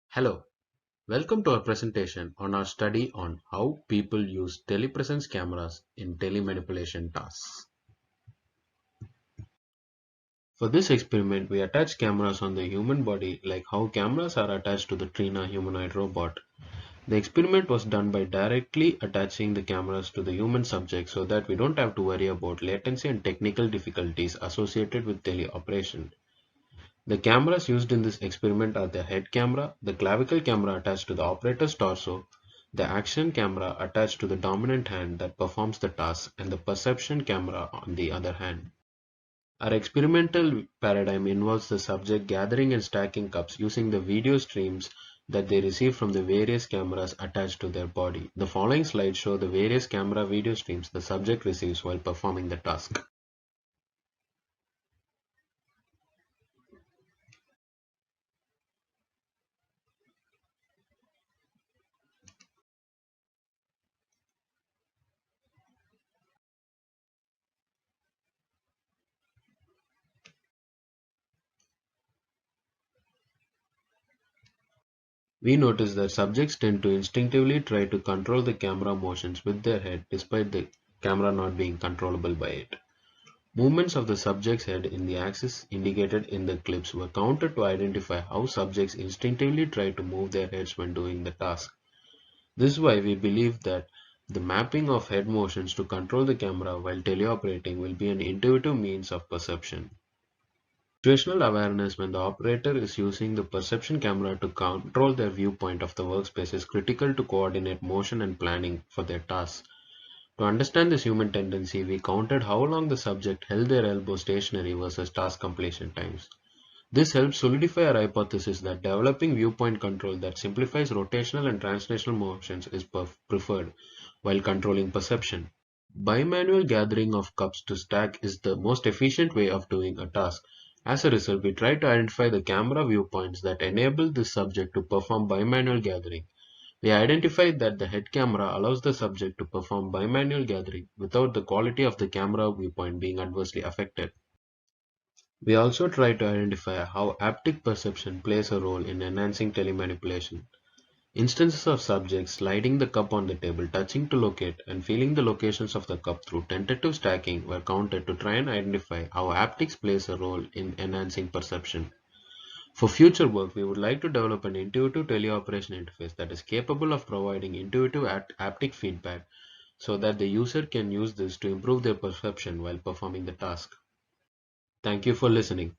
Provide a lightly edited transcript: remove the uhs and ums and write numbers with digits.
Hello, welcome to our presentation on our study on how people use telepresence cameras in telemanipulation tasks. For this experiment, we attach cameras on the human body like how cameras are attached to the Trina humanoid robot. The experiment was done by directly attaching the cameras to the human subject so that we don't have to worry about latency and technical difficulties associated with teleoperation. The cameras used in this experiment are the head camera, the clavicle camera attached to the operator's torso, the action camera attached to the dominant hand that performs the task, and the perception camera on the other hand. Our experimental paradigm involves the subject gathering and stacking cups using the video streams that they receive from the various cameras attached to their body. The following slides show the various camera video streams the subject receives while performing the task. We notice that subjects tend to instinctively try to control the camera motions with their head despite the camera not being controllable by it. Movements of the subject's head in the axis indicated in the clips were counted to identify how subjects instinctively try to move their heads when doing the task. This is why we believe that the mapping of head motions to control the camera while teleoperating will be an intuitive means of perception. Situational awareness when the operator is using the perception camera to control their viewpoint of the workspace is critical to coordinate motion and planning for their tasks. To understand this human tendency, we counted how long the subject held their elbow stationary versus task completion times. This helps solidify our hypothesis that developing viewpoint control that simplifies rotational and translational motions is preferred while controlling perception. Bimanual gathering of cups to stack is the most efficient way of doing a task. As a result, we try to identify the camera viewpoints that enable the subject to perform bimanual gathering. We identified that the head camera allows the subject to perform bimanual gathering without the quality of the camera viewpoint being adversely affected. We also try to identify how haptic perception plays a role in enhancing telemanipulation. Instances of subjects sliding the cup on the table, touching to locate, and feeling the locations of the cup through tentative stacking were counted to try and identify how haptics plays a role in enhancing perception. For future work, we would like to develop an intuitive teleoperation interface that is capable of providing intuitive haptic feedback so that the user can use this to improve their perception while performing the task. Thank you for listening.